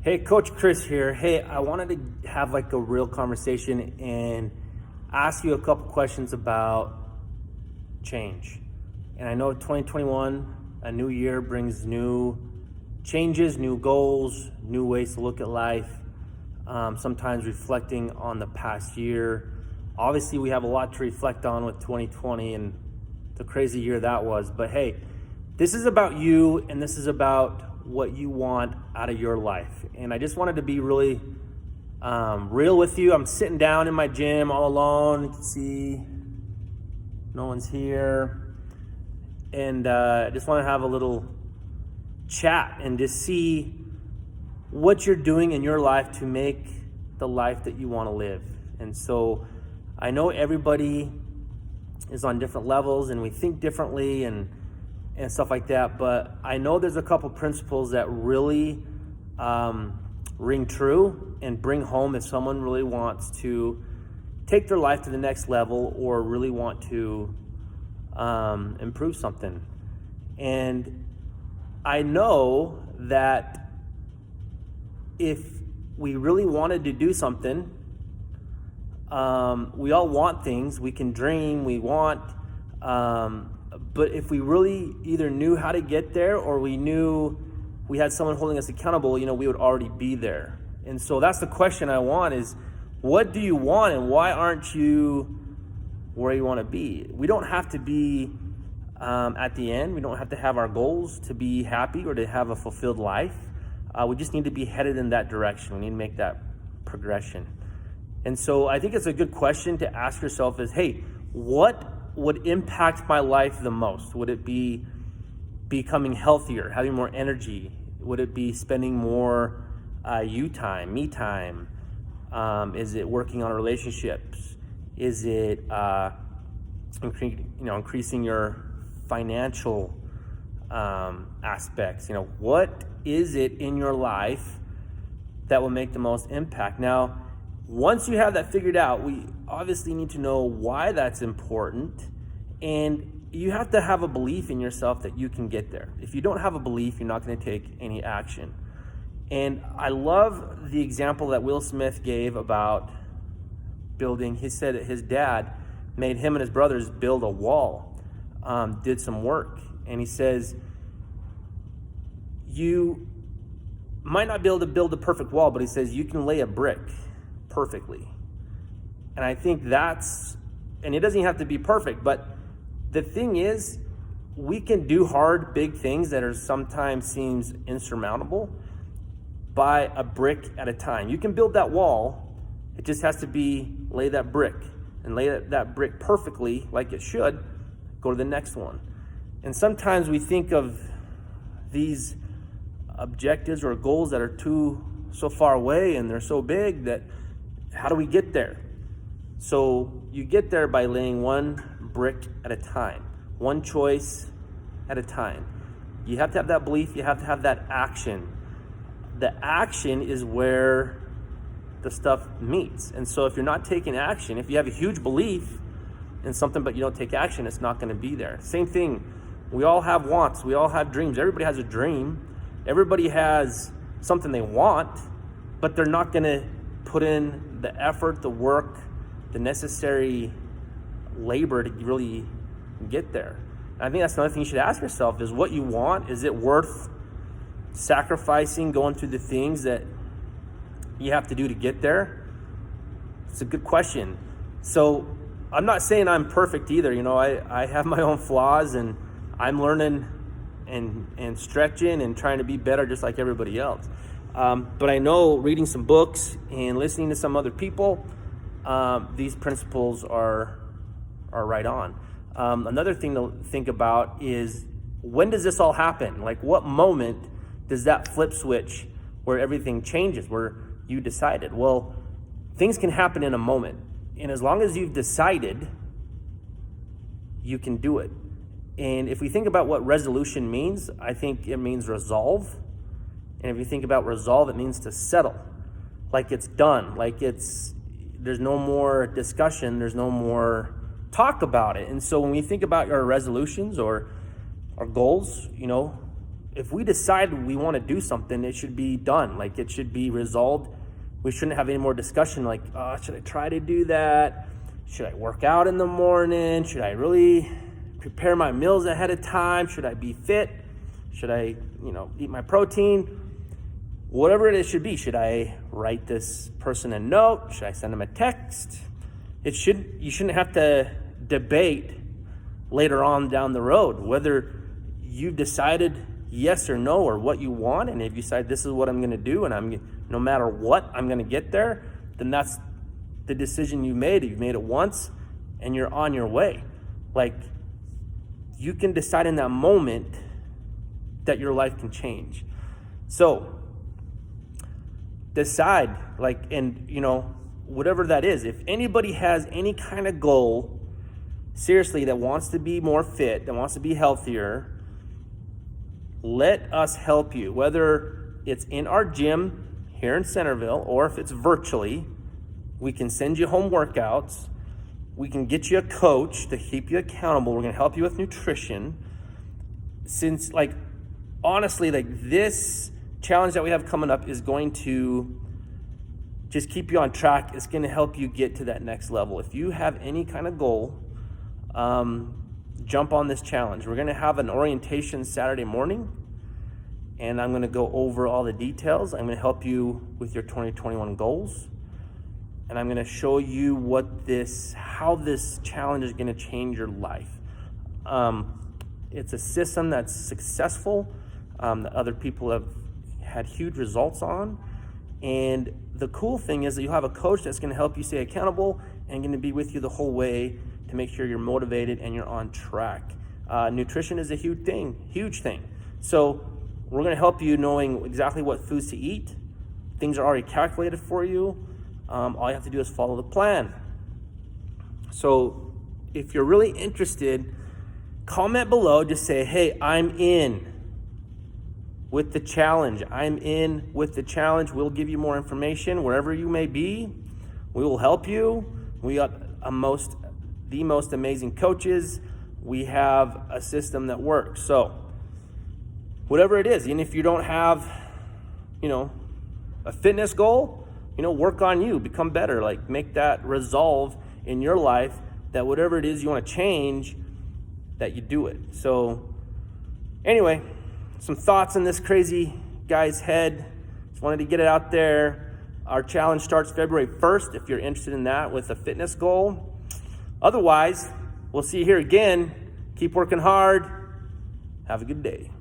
Hey, Coach Chris here. Hey, I wanted to have like a real conversation and ask you a couple questions about change. And I know 2021, a new year, brings new changes, new goals, new ways to look at life, sometimes reflecting on the past year. Obviously, we have a lot to reflect on with 2020 and the crazy year that was. But hey, this is about you and this is about what you want out of your life. And I just wanted to be really real with you. I'm sitting down in my gym all alone. You can see no one's here. And I just want to have a little chat and just see what you're doing in your life to make the life that you want to live. And so I know everybody is on different levels and we think differently and stuff like that, but I know there's a couple principles that really ring true and bring home if someone really wants to take their life to the next level or really want to improve something. And I know that if we really wanted to do something, we all want things, we can dream, we want, but if we really either knew how to get there or we knew we had someone holding us accountable, we would already be there. And so that's the question I want is, what do you want and why aren't you where you want to be? We don't have to be at the end. We don't have to have our goals to be happy or to have a fulfilled life. We just need to be headed in that direction. We need to make that progression. And so I think it's a good question to ask yourself is, hey, what would impact my life the most? Would it be becoming healthier, having more energy? Would it be spending more you time, me time? Is it working on relationships? Is it increasing your financial aspects? What is it in your life that will make the most impact? Now, once you have that figured out, we obviously need to know why that's important, and you have to have a belief in yourself that you can get there. If you don't have a belief, you're not going to take any action. And I love the example that Will Smith gave about building. He said that his dad made him and his brothers build a wall, did some work. And he says, you might not be able to build a perfect wall, but he says you can lay a brick perfectly. And I think and it doesn't have to be perfect, but the thing is, we can do hard, big things that are sometimes seems insurmountable by a brick at a time. You can build that wall. It just has to lay that brick and lay that brick perfectly like it should, go to the next one. And sometimes we think of these objectives or goals that are so far away and they're so big that how do we get there? So you get there by laying one brick at a time, one choice at a time. You have to have that belief. You have to have that action. The action is where the stuff meets. And so if you're not taking action, if you have a huge belief in something but you don't take action, it's not going to be there. Same thing. We all have wants. We all have dreams. Everybody has a dream. Everybody has something they want, but they're not going to put in the effort, the work, the necessary labor to really get there. And I think that's another thing you should ask yourself is what you want. Is it worth sacrificing, going through the things that you have to do to get there? It's a good question. So I'm not saying I'm perfect either. I have my own flaws and I'm learning and stretching and trying to be better just like everybody else. But I know reading some books and listening to some other people, these principles are right on. Another thing to think about is, when does this all happen? Like, what moment does that flip switch where everything changes, where you decided? Well, things can happen in a moment. And as long as you've decided, you can do it. And if we think about what resolution means, I think it means resolve. And if you think about resolve, it means to settle. Like it's done. Like there's no more discussion. There's no more talk about it. And so when we think about our resolutions or our goals, if we decide we want to do something, it should be done. Like, it should be resolved. We shouldn't have any more discussion like, oh, should I try to do that? Should I work out in the morning? Should I really prepare my meals ahead of time? Should I be fit? Should I, eat my protein? Whatever it should be. Should I write this person a note? Should I send them a text? You shouldn't have to debate later on down the road whether you've decided yes or no, or what you want. And if you decide this is what I'm going to do, and no matter what, I'm going to get there, then that's the decision you made. You've made it once and you're on your way. Like, you can decide in that moment that your life can change. So decide, whatever that is. If anybody has any kind of goal, seriously, that wants to be more fit, that wants to be healthier, let us help you. Whether it's in our gym here in Centerville, or if it's virtually, we can send you home workouts. We can get you a coach to keep you accountable. We're going to help you with nutrition. Since, honestly, this challenge that we have coming up is going to just keep you on track. It's going to help you get to that next level. If you have any kind of goal, jump on this challenge. We're going to have an orientation Saturday morning, and I'm going to go over all the details. I'm going to help you with your 2021 goals, and I'm going to show you how this challenge is going to change your life. It's a system that's successful, that other people have had huge results on. And the cool thing is that you have a coach that's going to help you stay accountable and going to be with you the whole way to make sure you're motivated and you're on track. Nutrition is a huge thing. So we're going to help you knowing exactly what foods to eat. Things are already calculated for you. All you have to do is follow the plan. So if you're really interested, comment below. Just say, hey, I'm in with the challenge. I'm in with the challenge. We'll give you more information wherever you may be. We will help you. We got the most amazing coaches. We have a system that works. So whatever it is, even if you don't have, a fitness goal, work on you, become better. Make that resolve in your life that whatever it is you want to change, that you do it. So anyway, some thoughts in this crazy guy's head. Just wanted to get it out there. Our challenge starts February 1st if you're interested in that with a fitness goal. Otherwise, we'll see you here again. Keep working hard. Have a good day.